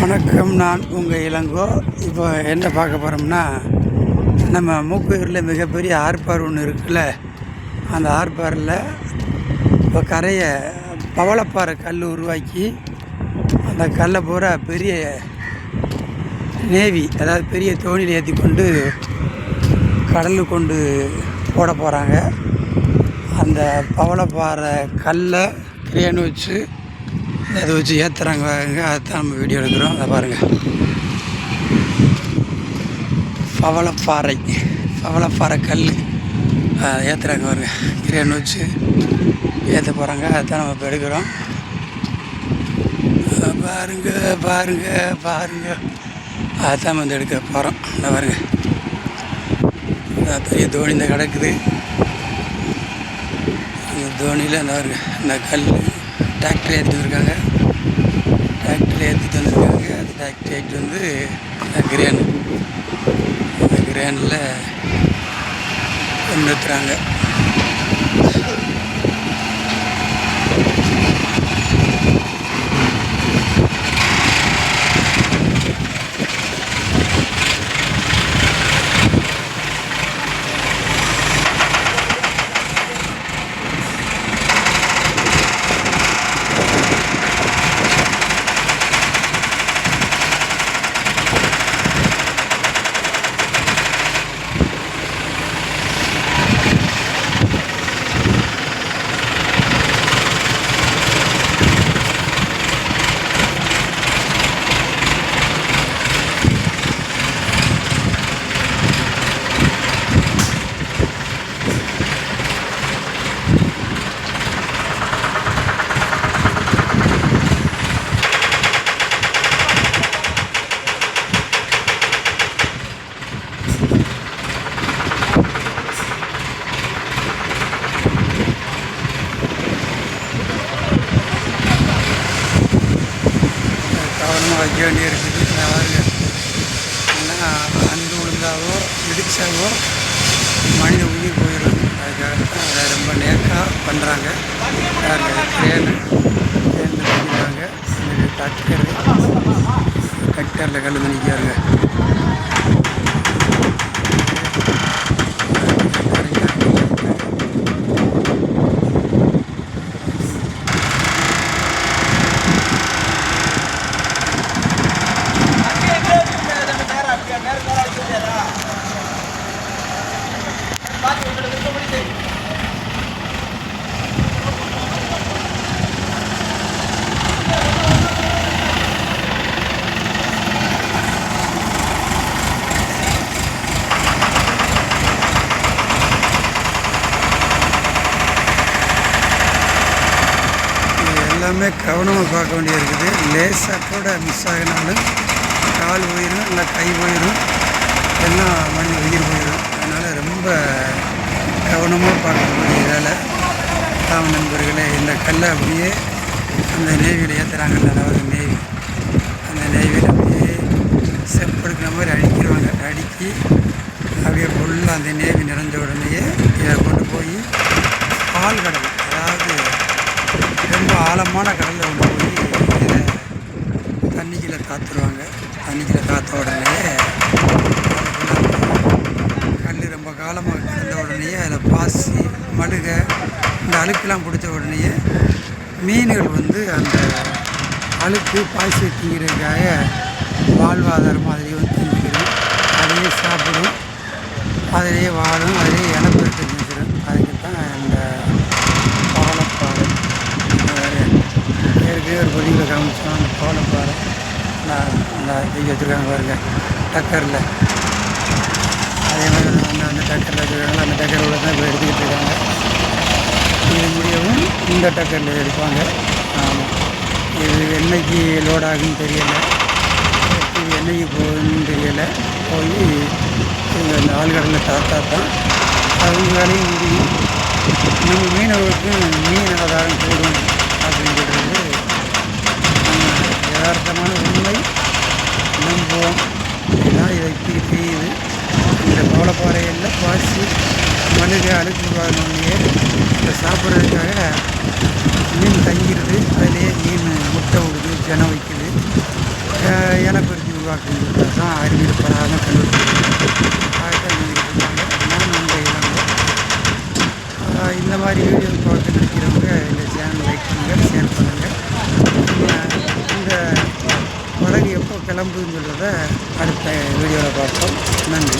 வணக்கம், நான் உங்கள் இளங்கோ. இப்போ என்ன பார்க்க போகிறோம்னா, நம்ம மூக்குயூரில் மிகப்பெரிய ஆர்ப்பார் ஒன்று இருக்குல்ல, அந்த ஆர்ப்பாரில் இப்போ கரையை பவளப்பாறை கல் உருவாக்கி அந்த கல்லை பூரா பெரிய நேவி, அதாவது பெரிய தோணியில் ஏற்றி கொண்டு கடலுக்கு கொண்டு போட போகிறாங்க. அந்த பவளப்பாறை கல்லை கிரேன் வச்சு அதை வச்சு ஏற்றுறாங்க. அதுதான் நம்ம வீடியோ எடுக்கிறோம். அதை பாருங்கள். பவளப்பாறை கல் ஏற்றுறாங்க பாருங்க. கிரேன் வச்சு ஏற்ற போகிறாங்க. அதுதான் நம்ம இப்போ எடுக்கிறோம். பாருங்க அதுதான் வந்து எடுக்க போகிறோம். இந்த பாருங்க, பெரிய தோணி இந்த கிடக்குது. அந்த தோணியில் இந்த பாருங்க, இந்த கல் டிராக்டர் ஏற்றிட்டு வந்திருக்காங்க. அந்த டிராக்டர் ஏற்றிட்டு வந்து அந்த கிரேனில் நிறுத்துறாங்க. வைக்க வேண்டிய இருக்குது. ஏன்னா அந்து விழுந்தாவோ இடிச்சாவோ மனித உயிர் போயிடும். அதுக்காக அதை ரொம்ப நேக்காக பண்ணுறாங்க. கிரேனு பண்ணிக்கிறாங்க. டிராக்டரில் கல் பண்ணிக்காருங்க. எல்லாமே கவனமாக பார்க்க வேண்டியது இருக்குது. லேசாக கூட மிஸ் ஆகினாலும் கால் போயிடும், இல்லை கை போயிடும், எல்லாம் மனித உயிர் போயிடும். அதனால் ரொம்ப கவனமாக பார்க்கக்கூடிய வேலை தான் நண்பர்களே. இந்த கல்லை அப்படியே அந்த நேவியில் ஏற்றுறாங்கல்ல, அதாவது நேவி, அந்த நேவியில் அப்படியே செப்படுக்கிற மாதிரி அடிக்கிறவாங்க. அடிக்கி அப்படியே ஃபுல்லாக அந்த நேவி நிறைஞ்ச உடனேயே இதை கொண்டு போய் பால் கடல், அதாவது ரொம்ப ஆழமான கடலில் கொண்டு போய் இதை தண்ணிக்குள்ளே காத்துருவாங்க. தண்ணிக்குள்ளே காத்த உடனே கல் ரொம்ப காலமாக கிடந்த உடனேயே அதில் பாசி, மடுகை, இந்த அழுக்கெல்லாம் பிடிச்ச உடனேயே மீன்கள் வந்து அந்த அழுக்கு பாசி திங்கிறதுக்காக வாழ்வாதாரம் அதிலே வந்து திங்கிடும். அதிலே சாப்பிடும், அதிலேயே வாழும், அதிலேயே இனப்பெருக்க செஞ்சிடும். அதுக்கு தான் இந்த பவளப்பாறை ஒரு பதிவில் காமிச்சோம். அந்த பவளப்பாறை அந்த தூக்கி வச்சுருக்காங்க பாருங்க, டக்கரில். அதே மாதிரி அந்த டக்கரில் வச்சுருக்காங்க. அந்த டக்கர் உள்ள தான் இப்போ எடுத்துக்கிட்டு இருக்காங்க. இது முடியவும் இந்த டக்கரில் எடுப்பாங்க. ஆமாம், இது என்னைக்கு லோட் ஆகுன்னு தெரியலை, இது என்னைக்கு போகுதுன்னு தெரியலை. போய் இந்த ஆழ்கடலில் தாத்தா தான் அவங்க வேலையும் முடியும். நம்ம மீனவர்களுக்கு மீன் ஆதாரம் கூடும் அப்படிங்கிறது யதார்த்தமான உண்மை. நம்புவோம். ஏன்னா இதை இப்படி பெய்யுது. இந்த பவளப்பாறையில் பாசி, மழுகை, அழுக்கு உருவாகினோடனே இதை சாப்பிட்றதுக்காக மீன் தங்கிடுது. அதிலே மீன் முட்டை விடுது, ஜனம் வைக்குது. பார்க்குறது தான் அறிவியல் கண்டுபிடிச்சிருக்காங்க. அதுதான் இருக்காங்க. நான் நம்ப இளங்கோ. இந்த மாதிரி வீடியோ பார்க்க நினைக்கிறவங்க இந்த சேனல் லைக் பண்ணுங்கள், ஷேர் பண்ணுங்கள். இந்த படகு எப்போ கிளம்புதுன்னு சொல்கிறத அடுத்த வீடியோவில் பார்ப்போம். நன்றி.